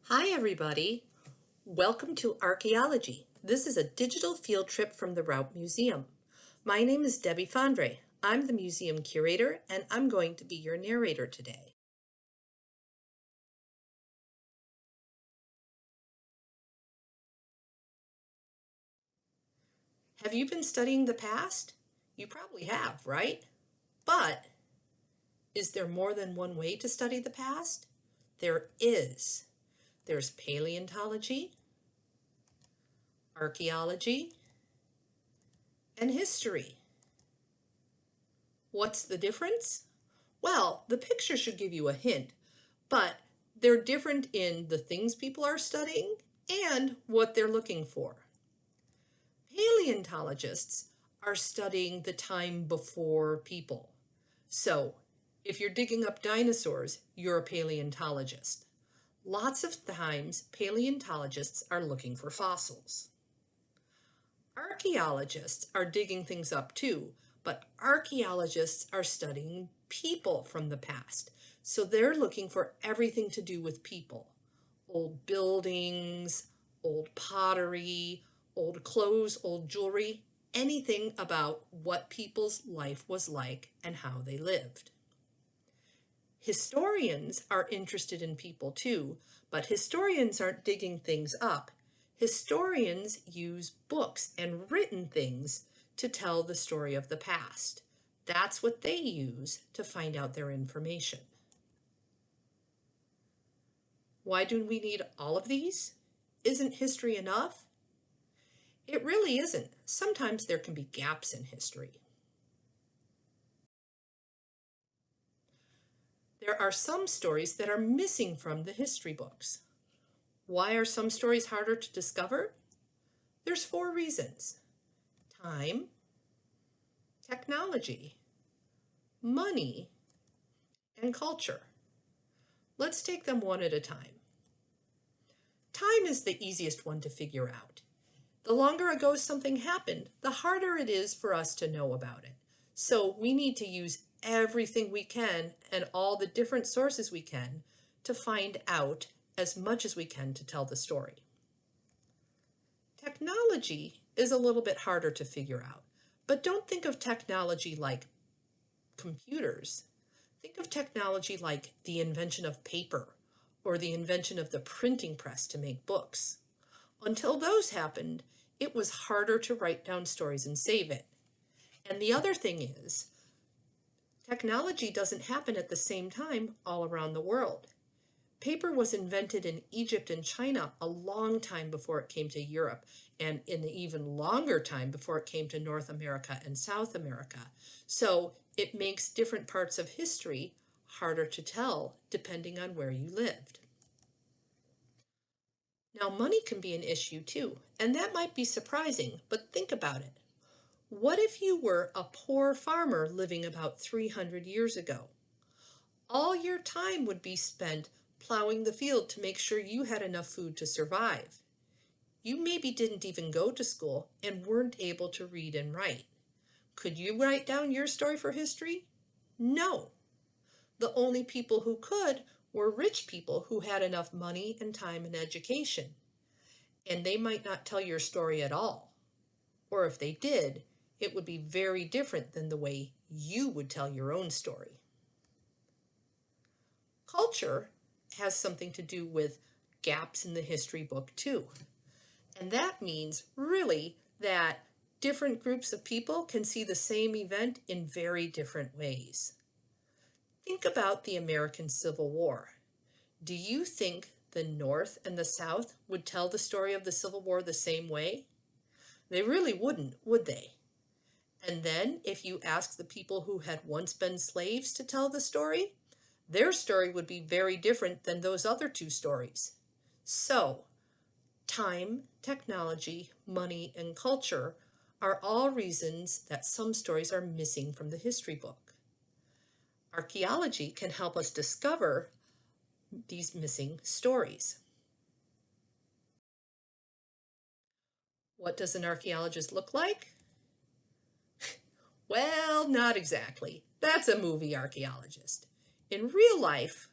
Hi everybody, welcome to Archaeology. This is a digital field trip from the Raupp Museum. My name is Debbie Fondre. I'm the museum curator and I'm going to be your narrator today. Have you been studying the past? You probably have, right? But is there more than one way to study the past? There is. There's paleontology, archaeology, and history. What's the difference? Well, the picture should give you a hint, but they're different in the things people are studying and what they're looking for. Paleontologists are studying the time before people. So if you're digging up dinosaurs, you're a paleontologist. Lots of times, paleontologists are looking for fossils. Archaeologists are digging things up too, but archaeologists are studying people from the past. So they're looking for everything to do with people. Old buildings, old pottery, old clothes, old jewelry, anything about what people's life was like and how they lived. Historians are interested in people too, but historians aren't digging things up. Historians use books and written things to tell the story of the past. That's what they use to find out their information. Why do we need all of these? Isn't history enough? It really isn't. Sometimes there can be gaps in history. There are some stories that are missing from the history books. Why are some stories harder to discover? There's 4 reasons: time, technology, money, and culture. Let's take them one at a time. Time is the easiest one to figure out. The longer ago something happened, the harder it is for us to know about it. So we need to use everything we can and all the different sources we can to find out as much as we can to tell the story. Technology is a little bit harder to figure out, but don't think of technology like computers. Think of technology like the invention of paper or the invention of the printing press to make books. Until those happened, it was harder to write down stories and save it. And the other thing is, technology doesn't happen at the same time all around the world. Paper was invented in Egypt and China a long time before it came to Europe, and in an even longer time before it came to North America and South America. So it makes different parts of history harder to tell depending on where you lived. Now, money can be an issue too, and that might be surprising, but think about it. What if you were a poor farmer living about 300 years ago? All your time would be spent plowing the field to make sure you had enough food to survive. You maybe didn't even go to school and weren't able to read and write. Could you write down your story for history? No. The only people who could were rich people who had enough money and time and education. And they might not tell your story at all. Or if they did, it would be very different than the way you would tell your own story. Culture has something to do with gaps in the history book too. And that means really that different groups of people can see the same event in very different ways. Think about the American Civil War. Do you think the North and the South would tell the story of the Civil War the same way? They really wouldn't, would they? And then if you ask the people who had once been slaves to tell the story, their story would be very different than those other 2 stories. So, time, technology, money, and culture are all reasons that some stories are missing from the history book. Archaeology can help us discover these missing stories. What does an archaeologist look like? Well, not exactly. That's a movie archaeologist. In real life,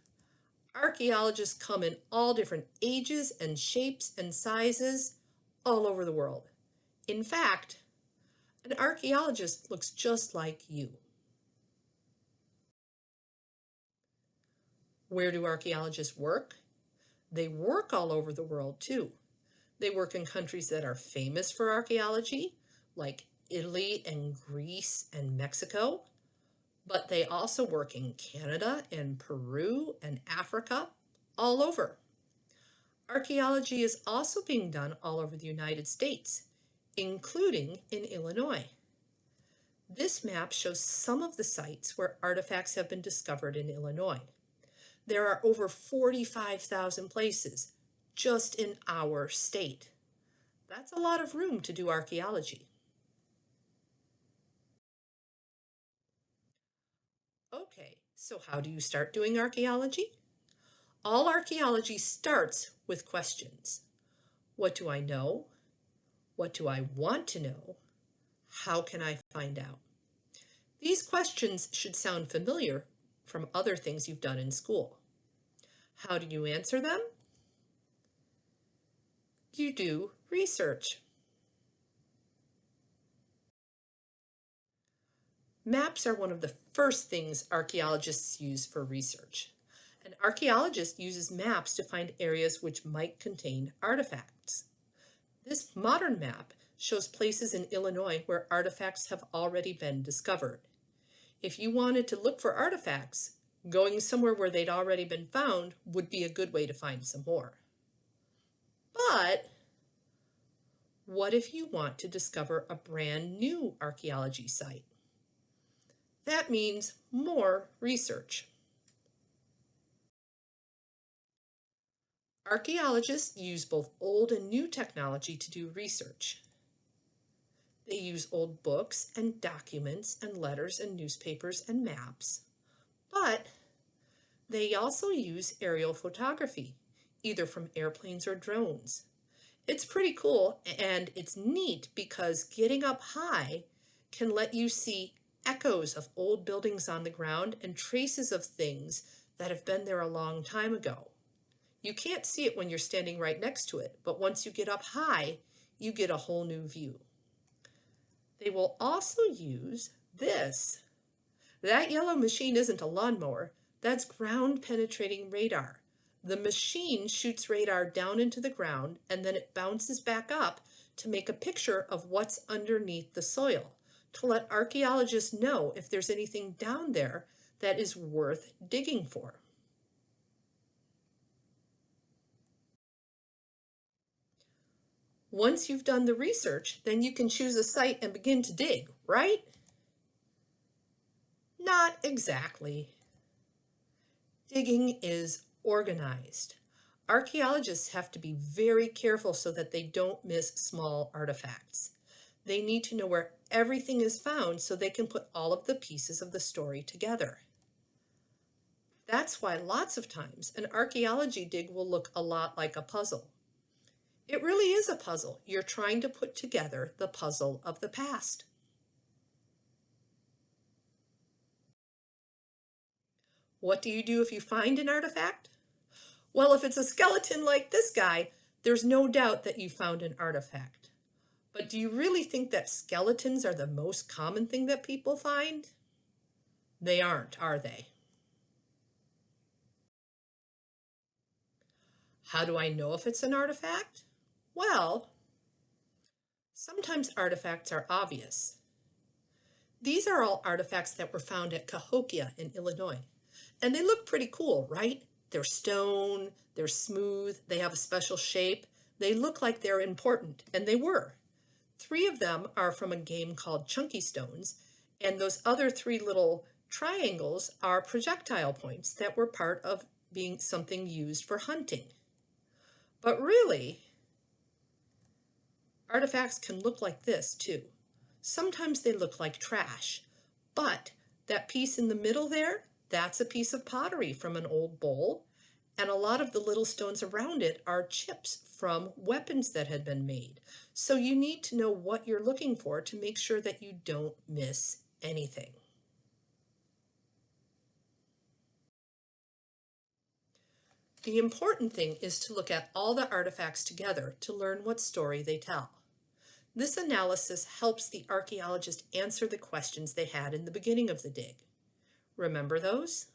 Archaeologists come in all different ages and shapes and sizes all over the world. In fact, an archaeologist looks just like you. Where do archaeologists work? They work all over the world too. They work in countries that are famous for archaeology, like Italy and Greece and Mexico, but they also work in Canada and Peru and Africa, all over. Archaeology is also being done all over the United States, including in Illinois. This map shows some of the sites where artifacts have been discovered in Illinois. There are over 45,000 places just in our state. That's a lot of room to do archaeology. Okay, so how do you start doing archaeology? All archaeology starts with questions. What do I know? What do I want to know? How can I find out? These questions should sound familiar from other things you've done in school. How do you answer them? You do research. Maps are one of the first things archaeologists use for research. An archaeologist uses maps to find areas which might contain artifacts. This modern map shows places in Illinois where artifacts have already been discovered. If you wanted to look for artifacts, going somewhere where they'd already been found would be a good way to find some more. But what if you want to discover a brand new archaeology site? That means more research. Archaeologists use both old and new technology to do research. They use old books and documents and letters and newspapers and maps, but they also use aerial photography, either from airplanes or drones. It's pretty cool, and it's neat because getting up high can let you see echoes of old buildings on the ground and traces of things that have been there a long time ago. You can't see it when you're standing right next to it, but once you get up high, you get a whole new view. They will also use this. That yellow machine isn't a lawnmower, that's ground-penetrating radar. The machine shoots radar down into the ground and then it bounces back up to make a picture of what's underneath the soil, to let archaeologists know if there's anything down there that is worth digging for. Once you've done the research, then you can choose a site and begin to dig, right? Not exactly. Digging is organized. Archaeologists have to be very careful so that they don't miss small artifacts. They need to know where everything is found so they can put all of the pieces of the story together. That's why lots of times an archaeology dig will look a lot like a puzzle. It really is a puzzle. You're trying to put together the puzzle of the past. What do you do if you find an artifact? Well, if it's a skeleton like this guy, there's no doubt that you found an artifact. But do you really think that skeletons are the most common thing that people find? They aren't, are they? How do I know if it's an artifact? Well, sometimes artifacts are obvious. These are all artifacts that were found at Cahokia in Illinois. And they look pretty cool, right? They're stone, they're smooth, they have a special shape. They look like they're important, and they were. 3 of them are from a game called Chunky Stones, and those other 3 little triangles are projectile points that were part of being something used for hunting. But really, artifacts can look like this too. Sometimes they look like trash, but that piece in the middle there, that's a piece of pottery from an old bowl, and a lot of the little stones around it are chips from weapons that had been made. So you need to know what you're looking for to make sure that you don't miss anything. The important thing is to look at all the artifacts together to learn what story they tell. This analysis helps the archaeologist answer the questions they had in the beginning of the dig. Remember those?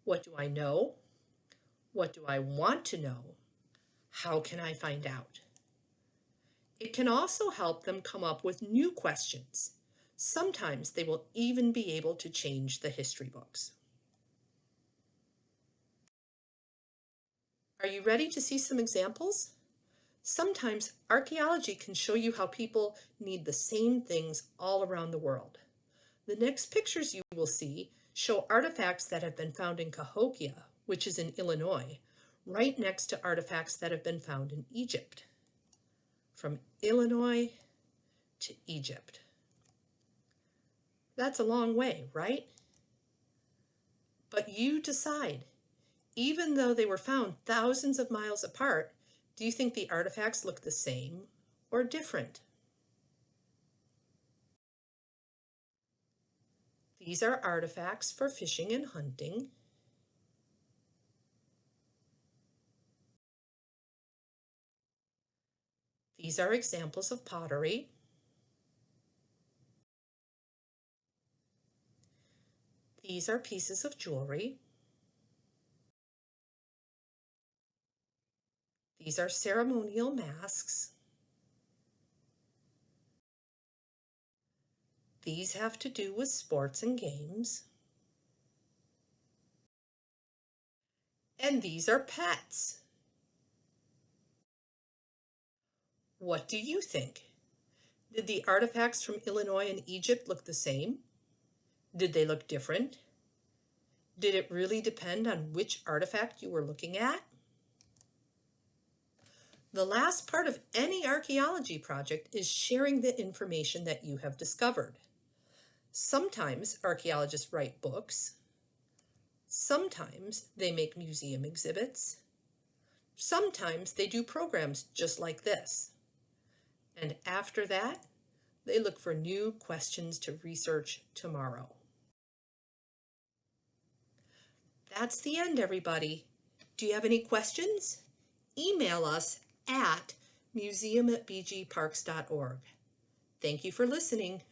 What do I know? What do I want to know? How can I find out? It can also help them come up with new questions. Sometimes they will even be able to change the history books. Are you ready to see some examples? Sometimes archaeology can show you how people need the same things all around the world. The next pictures you will see show artifacts that have been found in Cahokia, which is in Illinois, right next to artifacts that have been found in Egypt. From Illinois to Egypt. That's a long way, right? But you decide. Even though they were found thousands of miles apart, do you think the artifacts look the same or different? These are artifacts for fishing and hunting. These are examples of pottery. These are pieces of jewelry. These are ceremonial masks. These have to do with sports and games. And these are pets. What do you think? Did the artifacts from Illinois and Egypt look the same? Did they look different? Did it really depend on which artifact you were looking at? The last part of any archaeology project is sharing the information that you have discovered. Sometimes archaeologists write books. Sometimes they make museum exhibits. Sometimes they do programs just like this. And after that, they look for new questions to research tomorrow. That's the end, everybody. Do you have any questions? Email us at museum@bgparks.org. Thank you for listening.